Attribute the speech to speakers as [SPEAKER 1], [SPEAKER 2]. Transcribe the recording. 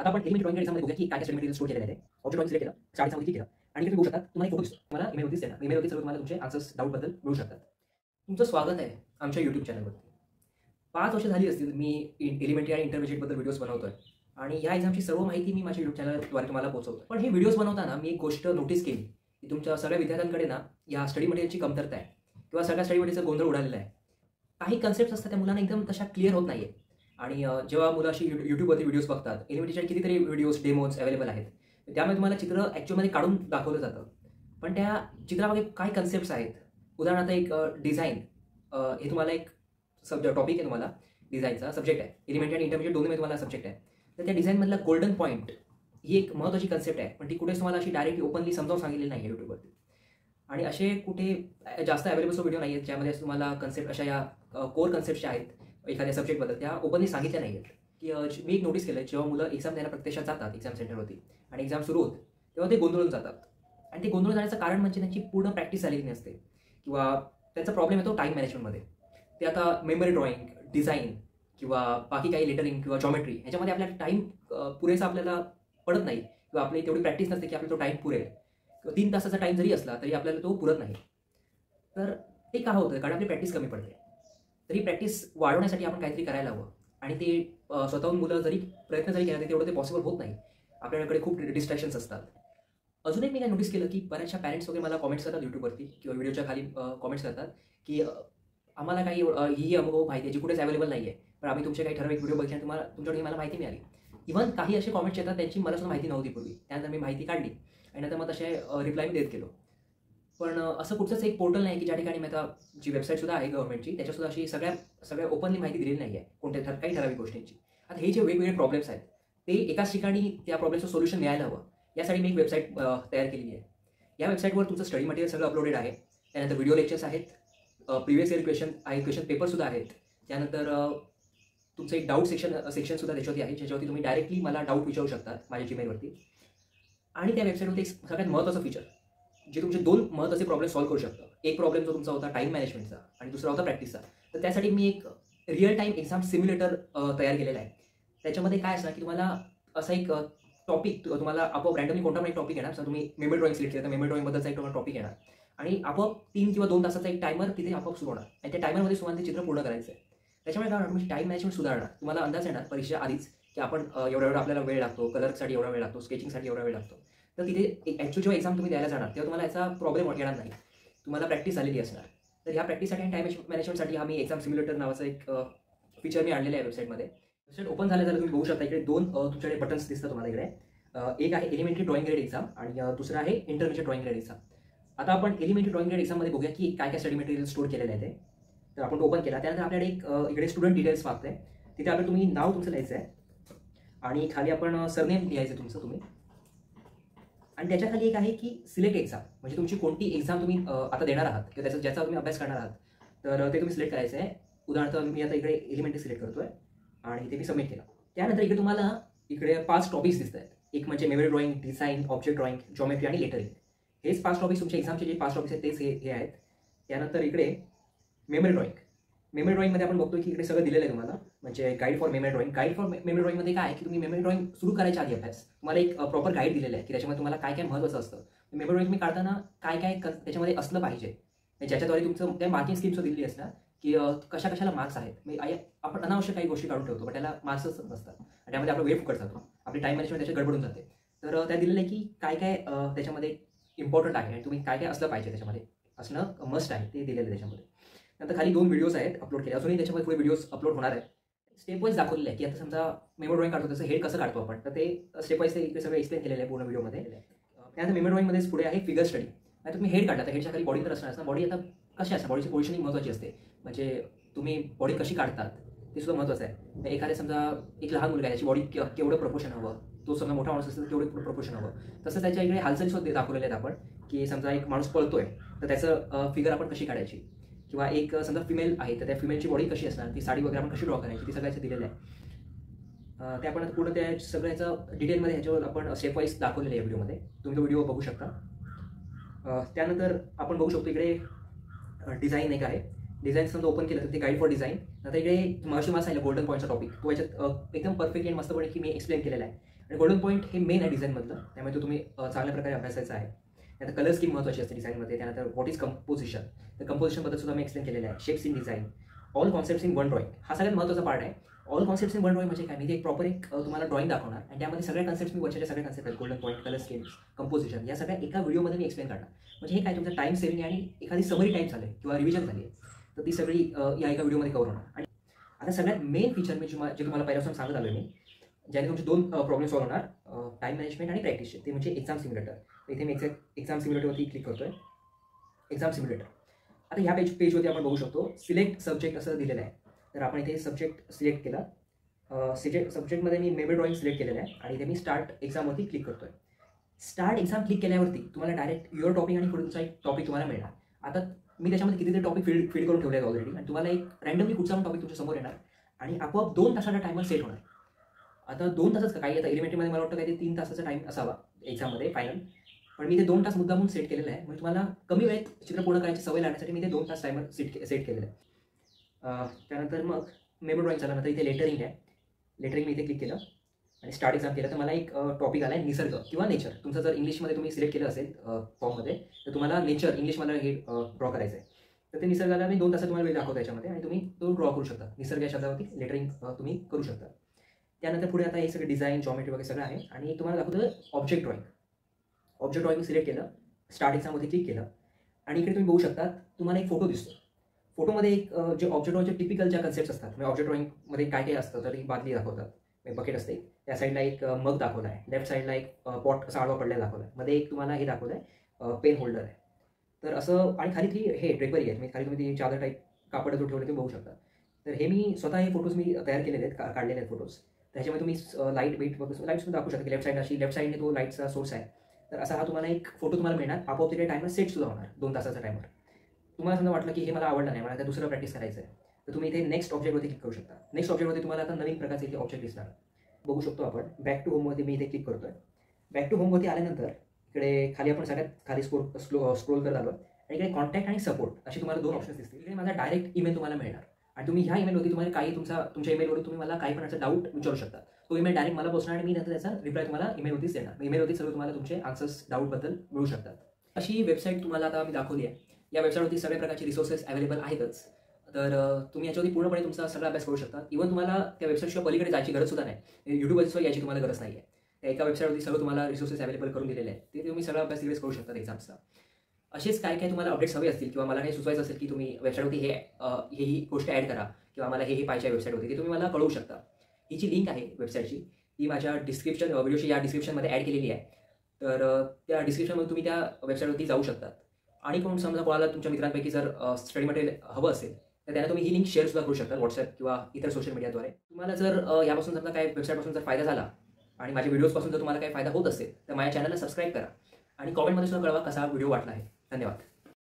[SPEAKER 1] आता आपण element drawing एक्झाममध्ये बघूया की काय स्टडी मटेरियल स्टोर केलेलं आहे. ऑब्जेक्ट ड्रॉइंग सिलेक्ट केलं, चार्ट मध्ये क्लिक केलं आणि तुम्ही बघू शकता तुम्हाला एक फोटो दिसतो. तुम्हाला ईमेलवरती दिसेल ना, ईमेलवरती सर्व तुम्हाला तुमचे आन्सर्स डाऊटबद्दल मिळू शकतात. तुमचं स्वागत आहे आमच्या यूट्यूब चॅनलवरती. 5 वर्ष झाली असतील मी एलिमेंटरी आणि इंटरमिजिएटबद्दल व्हिडिओज बनवतोय आणि या एक्झामची सर्व माहिती मी माझ्या यूट्यूब चॅनलद्वारे तुम्हाला पोहोचवतो. पण हे व्हिडिओज बनवताना मी एक गोष्ट नोटीस केली की तुमच्या सगळ्या विद्यार्थ्यांकडे ना या स्टडी मटेरियलची कमतरता आहे किंवा सगळ्या स्टडी मटेरियलचा गोंधळ उडालेला आहे. काही कन्सेप्ट्स असतात त्या मुलांना एकदम तशा क्लिअर होत नाहीये आणि जेव्हा मुलं अशी यूट्यूबवरती व्हिडिओज बघतात, एलिमेंटरीचे कितीतरी व्हिडिओज डेमोज अवेलेबल आहेत, त्यामुळे तुम्हाला चित्र ॲक्च्युअलमध्ये काढून दाखवलं जातं. पण त्या चित्रामागे काय कन्सेप्ट्स आहेत, उदाहरणार्थ एक डिझाईन, हे तुम्हाला एक टॉपिक आहे, तुम्हाला डिझाईनचा सब्जेक्ट आहे, एलिमेंटरी आणि इंटरमिजिएट दोन्हीमध्ये तुम्हाला सब्जेक्ट आहे. तर त्या डिझाईनमधला गोल्डन पॉईंट ही एक महत्त्वाची कन्सेप्ट आहे, पण ती कुठेच तुम्हाला अशी डायरेक्टली ओपनली समजावून सांगितलेली नाही आहे यूट्यूबवरती. आणि असे कुठे जास्त अवेलेबल व्हिडिओ नाही आहेत ज्यामध्ये तुम्हाला कन्सेप्ट अशा या कोर कन्सेप्ट्स आहेत एखाद्या सब्जेक्टबद्दल त्या ओपनली सांगितल्या नाही आहेत. की मी एक नोटीस केलं, जेव्हा मुलं एक्झाम द्यायला प्रत्यक्षात जातात एक्झाम सेंटरवरती आणि एक्झाम सुरू होत तेव्हा ते गोंधळून जातात. आणि ते गोंधळून जाण्याचं कारण म्हणजे त्यांची पूर्ण प्रॅक्टिस झालेली नसते किंवा त्यांचा प्रॉब्लेम येतो टाईम मॅनेजमेंटमध्ये. ते आता मेमरी ड्रॉइंग, डिझाईन किंवा बाकी काही लेटरिंग किंवा जॉमेट्री ह्याच्यामध्ये आपल्याला टाईम पुरेसा आपल्याला पडत नाही किंवा आपली तेवढी प्रॅक्टिस नसते की आपल्याला तो टाईम पुरेल किंवा 3 तासाचा टाईम जरी असला तरी आपल्याला तो पुरत नाही. तर ते का होतं? कारण आपली प्रॅक्टिस कमी पडते. तरी प्रॅक्टिस वाढवण्यासाठी आपण काहीतरी करायला हवं आणि ते स्वतःहून मुलं जरी प्रयत्न जरी केला तरी तेवढं ते पॉसिबल होत नाही. आपल्याकडे खूप डिस्ट्रॅक्शन्स असतात. अजून एक मी काय नोटीस केलं की बऱ्याचशा पॅरेंट्स वगैरे मला कॉमेंट्स करतात यूट्यूबवरती किंवा व्हिडिओच्या खाली कॉमेंट्स करतात की आम्हाला काही ही अनुभव माहिती आहे जी कुठेच अवेलेबल नाही आहे, पण आम्ही तुमचे काही ठराविक व्हिडिओ बघितले तुम्हाला तुमच्याकडे मला माहिती मिळाली. इव्हन काही असे कॉमेंट्स येतात त्यांची मला सुद्धा माहिती नव्हती पूर्वी, त्यानंतर मी माहिती काढली आणि नंतर मग तसे रिप्लाय मी देत गेलो. पण असं कुठचंच एक पोर्टल नाही की ज्या ठिकाणी मी आता जी वेबसाईटसुद्धा आहे गव्हर्नमेंटची त्याच्यासुद्धा अशी सगळ्या ओपनली माहिती दिलेली नाही आहे कोणत्या काही ठराविक गोष्टींची. आता हे जे वेगवेगळे प्रॉब्लेम्स आहेत ते एकाच ठिकाणी त्या प्रॉब्लेमचं सोल्युशन मिळायला हवं यासाठी मी एक वेबसाईट तयार केलेली आहे. या वेबसाईटवर तुमचं स्टडी मटेरियल सगळं अपलोडेड आहे. त्यानंतर व्हिडिओ लेक्चर्स आहेत, प्रिव्हियस इयर क्वेश्चन पेपरसुद्धा आहेत. त्यानंतर तुमचं एक डाऊट सेक्शनसुद्धा त्याच्यावरती आहे ज्याच्यावरती तुम्ही डायरेक्टली मला डाऊट विचारू शकता माझ्या जीमेलवरती. आणि त्या वेबसाईटवरती एक सगळ्यात महत्त्वाचं फीचर जे तुमचे 2 महत्त्वाचे प्रॉब्लेम सॉल्व्ह करू शकतं. एक प्रॉब्लेम जो तुमचा होता टाईम मॅनेजमेंटचा आणि दुसरा होता प्रॅक्टिसचा. तर त्यासाठी मी एक रिअल टाईम एक्झाम सिम्युलेटर तयार केलेला आहे. त्याच्यामध्ये काय असणार की तुम्हाला असा एक टॉपिक तुम्हाला आपोआप रँडमली कोणता पण एक टॉपिक येणार. जर तुम्ही मेमरी ड्रॉइंग सिलेक्ट केलं तर मेमरी ड्रॉइंगबद्दलचा एक तुम्हाला टॉपिक येणार आणि आपोआप 3 किंवा 2 तासाचा एक टायमर तिथे आपोआप सुरू होणार आणि त्या टायमरमध्ये तुम्हाला ते चित्र पूर्ण करायचं आहे. त्याच्यामुळे काय होणार, तुमची टाईम मॅनेजमेंट सुधारणार. तुम्हाला अंदाज येणार परीक्षा आधीच की आपण एवढा आपल्याला वेळ लागतो, कलरसाठी एवढा वेळ लागतो, स्केचिंगसाठी एवढा वेळ लागतो. तर तिथे ॲक्च्युअल जेव्हा एक्झाम तुम्ही द्यायला जाणार तेव्हा तुम्हाला याचा प्रॉब्लेम येणार नाही, तुम्हाला प्रॅक्टिस झालेली असणार. तर ह्या प्रॅक्टिससाठी आणि टाईम मॅनेजमेंटसाठी हा मी एक्झाम सिम्युलेटर नावाचा एक फीचर मी आणलेलं आहे वेबसाईटमध्ये. वेबसाईट ओपन झालं तुम्ही बघू शकता इकडे 2 तुमच्याकडे बटन्स दिसतात तुम्हाला इकडे. एक आहे एलिमेंटरी ड्रॉइंग ग्रेड एक्झाम आणि दुसरं आहे इंटरमिजिएट ड्रॉइंग ग्रेड एक्झाम. आता आपण एलिमेंटरी ड्रॉइंग ग्रेड एक्झाममध्ये बघूया की काय स्टडी मटेरियल स्टोअर केलेलं आहे ते. तर आपण ओपन केला त्यानंतर आपल्याकडे एक इकडे स्टुडंट डिटेल्स मागतंय. तिथे आपल्याला तुम्ही नाव तुमचं लिहायचं आहे आणि खाली आपण सरनेम लिहायचं तुमचं तुम्ही. आणि त्याच्या खाली एक आहे की सिलेक्ट एक्झाम, म्हणजे तुमची कोणती एक्झाम तुम्ही आता देणार आहात किंवा ज्याचा तुम्ही अभ्यास करणार आहात तर ते तुम्ही सिलेक्ट करायचं आहे. उदाहरणार्थ मी आता इकडे एलिमेंटरी सिलेक्ट करतोय आणि ते मी सबमिट केलं. त्यानंतर इकडे तुम्हाला इकडे 5 टॉपिक्स दिसत आहेत. एक म्हणजे memory drawing, design, object drawing, geometry आणि लेटरिंग. हेच 5 टॉपिक्स तुमच्या एक्झामचे जे 5 टॉपिक्स आहेत तेच हे आहेत. त्यानंतर इकडे मेमरी ड्रॉइंगमध्ये आपण बघतो की इकडे सगळं दिलेलं आहे तुम्हाला, म्हणजे guide for memory drawing. Guide for memory ड्रॉइंगमध्ये काय आहे की तुम्ही मेमरी ड्रॉइंग सुरू करायच्या आधी अभ्यास तुम्हाला एक प्रॉपर गाईड दिलेलं आहे की त्याच्यामध्ये तुम्हाला काय काय महत्त्वाचं असतं. मेमरी ड्रॉइंग तुम्ही काढताना काय त्याच्यामध्ये असलं पाहिजे, ज्याच्याद्वारे तुमचं त्या मार्किंग स्कीम दिलेली असणार की कशाला मार्क्स आहेत. आपण अनावश्यक काही गोष्टी काढून ठेवतो पण त्याला मार्क्सच नसतात आणि त्यामध्ये आपला वेळ फुकट जातो, आपली टाईम मॅनेजमेंट त्याच्यात गडबडून जाते. तर त्या दिलेलं आहे की काय त्याच्यामध्ये इम्पॉर्टंट आहे आणि तुम्ही काय असलं पाहिजे त्याच्यामध्ये असणं मस्ट आहे ते दिलेलं आहे त्याच्यामध्ये. नंतर खाली 2 व्हिडिओज आहेत अपलोड केले, अजूनही त्याच्यामध्ये पुढे व्हिडिओज अपलोड होणार आहेत. स्टेप वाईज दाखवलेलं आहे की आता समजा मेमरी ड्रॉइंग काढतो त्याचं हेड कसं काढतो आपण, तर ते स्टेप वाईज ते सगळं एक्सप्लेन केलेलं आहे पूर्ण व्हिडिओमध्ये. त्यानंतर मेमरी ड्रॉइंगमध्येच पुढे आहे फिगर स्टडी. नाही तुम्ही हेड काढता तर हेडच्या खाली बॉडी तर असणार ना. बॉडी आता कशी असते, बॉडीची पोझिशनिंग महत्त्वाची असते, म्हणजे तुम्ही बॉडी कशी काढतात ते सुद्धा महत्त्वाचं आहे. एखाद्या समजा एक लहान मुलगा आहे त्याची बॉडी केवढं प्रपोर्शन हवं, तो समजा मोठा माणूस असेल तर केवढं प्रपोर्शन हवं. तसं त्याच्या इकडे हालचाली सुद्धा दाखवलेले आहेत आपण की समजा एक माणूस पळतोय तर त्याचं फिगर आपण कशी काढायची किंवा एक समजा फिमेल आहे तर त्या फिमेलची बॉडी कशी असणार, ती साडी वगैरे आपण कशी ड्रॉ करायची, ती सगळ्याचं दिलेलं आहे. ते आपण पूर्ण त्या सगळ्याचं डिटेलमध्ये ह्याच्यावर आपण स्टेप वाईज दाखवलेलं आहे व्हिडिओमध्ये, तुम्ही तो व्हिडिओ बघू शकता. त्यानंतर आपण बघू शकतो इकडे डिझाईन एक आहे. डिझाईन समजा ओपन केलं तर ते गाईड फॉर डिझाईन. नंतर इकडे मगाशी मला सांगितलं गोल्डन पॉईंटचा टॉपिक, तो याच्यात एकदम परफेक्टली आणि मस्तपणे की मी एक्सप्लेन केलेला आहे. आणि गोल्डन पॉईंट हे मेन आहे डिझाईनमधलं, त्यामुळे तो तुम्ही चांगल्या प्रकारे अभ्यासायचा आहे. त्यानंतर कलर स्कीम महत्त्वाची असते डिझाईनमध्ये. त्यानंतर व्हॉट इज कंपोजिशन, तर कंपोजिशनबद्दल सुद्धा मी एक्सप्लेन केलेलं आहे. Shapes in design, all concepts in one drawing, हा सगळ्यात महत्त्वाचा पार्ट आहे. All concepts in one drawing म्हणजे काय, मी एक प्रॉपर तुम्हाला ड्रॉइंग दाखवणार आणि त्यामध्ये सगळ्या कन्सेप्ट्स मी वरच्या सगळ्या कन्सेप्ट आहेत, golden point, colour schemes, composition, या सगळ्या एका व्हिडिओमध्ये मी एक्सप्लेन करणार. म्हणजे हे काय तुमचं टाईम सेव्हिंग आहे आणि एखादी समरी टाईप झाली किंवा रिव्हिजन झाली आहे तर ती सगळी या एका व्हिडिओमध्ये कव्हर होणार. आणि आता सगळ्यात मेन फीचर मी जे तुम्हाला पहिल्यापासून सांगत आलो मी, ज्याने तुमचे 2 प्रॉब्लेम सॉल्व्ह होणार, टाईम मॅनेजमेंट आणि प्रॅक्टिसचे, ते म्हणजे एक्झाम सिम्युलेटर. इथे मी एक्झाम सिम्युलेटरवरती क्लिक करतोय. Exam simulator. आता ह्या पेजवरती आपण बघू शकतो सिलेक्ट सब्जेक्ट असं दिलेलं आहे. तर आपण इथे सब्जेक्ट सिलेक्ट केला. सब्जेक्टमध्ये मी मेमरी ड्रॉइंग सिलेक्ट केलेलं आहे आणि इथे मी स्टार्ट एक्झामवरती क्लिक करतोय. स्टार्ट एक्झाम क्लिक केल्यावरती तुम्हाला डायरेक्ट युअर टॉपिक आणि पुढचा एक टॉपिक तुम्हाला मिळणार. आता मी त्याच्यामध्ये कितीतरी टॉपिक फीड करून ठेवले आहेत ऑलरेडी आणि तुम्हाला एक रँडमली कुठचा पण टॉपिक तुमच्या समोर येणार आणि आपोआप 2 तासाचा टायमर सेट होणार. आता 2 तासच काही, आता एलिमेंटरीमध्ये मला वाटतं काही 3 तासाचा टाईम असावा एक्झाममध्ये फायनल, पण मी ते 2 तास मुद्दामून सेट केलेलं आहे. म्हणजे तुम्हाला कमी वेळेत चित्र पूर्ण करायची सवय लागण्यासाठी मी ते 2 तास टायमर सेट केलेलं आहे. त्यानंतर मग मेमरी ड्रॉइंग झाल्यानंतर इथे लेटरिंग आहे. लेटरिंग मी इथे क्लिक केलं आणि स्टार्ट एक्झाम केलं तर मला एक टॉपिक आला आहे निसर्ग किंवा नेचर. तुमचं जर इंग्लिशमध्ये तुम्ही सिलेक्ट केलं असेल फॉर्ममध्ये तर तुम्हाला नेचर इंग्लिशमध्ये हे ड्रॉ करायचं आहे. तर ते निसर्गाला मी 2 तासात तुम्हाला वेळ दाखवतो याच्यामध्ये आणि तुम्ही तो ड्रॉ करू शकता. निसर्ग या शब्दावरती लेटरिंग तुम्ही करू शकता. त्यानंतर पुढे आता हे सगळं डिझाईन, जॉमेट्री वगैरे सगळं आहे आणि तुम्हाला दाखवतं object drawing. Object drawing select केलं, स्टार्ट एक्झाममध्ये क्लिक केलं आणि इकडे तुम्ही बघू शकता तुम्हाला एक फोटो दिसतो. फोटोमध्ये एक जे ऑब्जेक्ट ड्रॉइंगचे टिपिकल ज्या कन्सेप्ट्स असतात, म्हणजे ऑब्जेक्ट ड्रॉइंगमध्ये काय काय असतं, तर ही बादली दाखवतात, एक बकेट असते, त्या साईडला एक मग दाखवला आहे, लेफ्ट साईडला एक पॉट असा आडवा पडलेला दाखवला आहे, मध्ये एक तुम्हाला हे दाखवलं आहे पेन होल्डर आहे. तर असं आणि खाली ती हे ड्रेपरी आहे, खाली तुम्ही ती चादर टाईप कापड जो ठेवलं ते बघू शकता. तर हे मी स्वतः हे फोटोज मी तयार केलेले आहेत, काढलेले आहेत फोटोज. त्याच्यामध्ये तुम्ही लाईट वेट वगैरे लाईट्स दाखवू शकता की लेफ्ट साईडने तो लाईटचा सोर्स आहे. तर असा हा तुम्हाला एक फोटो तुम्हाला मिळणार. आपोआप तिथे टायमर सेट सुद्धा होणार 2 तासाचा टायमर. तुम्हाला समजा वाटलं की हे मला आवडलं नाही, मला आता दुसरं प्रॅक्टिस करायचं आहे, तर तुम्ही इथे नेक्स्ट ऑब्जेक्टवरती क्लिक करू शकता. नेक्स्ट ऑब्जेक्टवरती तुम्हाला आता नवीन प्रकारचे इथे ऑब्जेक्ट दिसणार बघू शकतो आपण. बॅक टू होमवरती मी इथे क्लिक करतोय. बॅक टू होमवरती आल्यानंतर इकडे खाली आपण सगळ्यात खाली स्क्रोल करत आलो आणि इकडे कॉन्टॅक्ट आणि सपोर्ट असे तुम्हाला 2 ऑप्शन्स दिसतील. इकडे माझा डायरेक्ट ईमेल तुम्हाला मिळणार आणि तुम्ही ह्या ईमेलवरती तुम्हाला काही तुमच्या ईमेलवरून तुम्ही मला काही पण असं डाऊट विचारू शकता. तो ईमेल डायरेक्ट मला पोहोचणार आणि मी नंतर त्याचा रिप्लाय तुम्हाला ईमेलवरतीच देणार. ईमेलवरती सर्व तुम्हाला तुमचे आन्सर्स डाऊटबद्दल मिळू शकतात. अशी वेबसाईट तुम्हाला आता मी दाखवली आहे. या वेबसाईटवरती सगळ्या प्रकारचे रिसोर्सेस अवेलेबल आहेतच. तर तुम्ही याच्यावरती पूर्णपणे तुमचा सगळा अभ्यास करू शकता. इव्हन तुम्हाला त्या वेबसाईटशिवाय पलीकडे जायची गरज सुद्धा नाही. यूट्यूबशिवाय याची तुम्हाला गरज नाही आहे. त्या एका वेबसाईटवरती सर्व तुम्हाला रिसोर्सेस अवेलेबल करून दिलेले आहेत. ते तुम्ही सगळा अभ्यास तिकडेच करू शकता एक्झामचा. असेच काय काय तुम्हाला अपडेट्स हवे असतील किंवा मला काही सुचवायचं असेल की तुम्ही वेबसाईटवरती ही गोष्ट ॲड करा किंवा मला हे पाहिजे वेबसाईटवरती, ते तुम्ही मला कळवू शकता. ही जी लिंक आहे वेबसाईटची ती माझ्या व्हिडिओची या डिस्क्रिप्शनमध्ये ॲड केलेली आहे. तर त्या डिस्क्रिप्शनमध्ये तुम्ही त्या वेबसाईटवरती जाऊ शकता. आणि कोण समजा कोणाला तुमच्या मित्रांपैकी जर स्टडी मटेरियल हवं असेल तर त्यांना तुम्ही ही लिंक शेअर सुद्धा करू शकता व्हॉट्सअप किंवा इतर सोशल मीडियाद्वारे. तुम्हाला जर यापासून समजा काय वेबसाईटपासून जर फायदा झाला आणि माझ्या व्हिडिओजपासून जर तुम्हाला काही फायदा होत असेल तर माझ्या चॅनलला सबस्क्राईब करा आणि कॉमेंटमध्ये सुद्धा कळवा कसा व्हिडिओ वाटला आहे. धन्यवाद.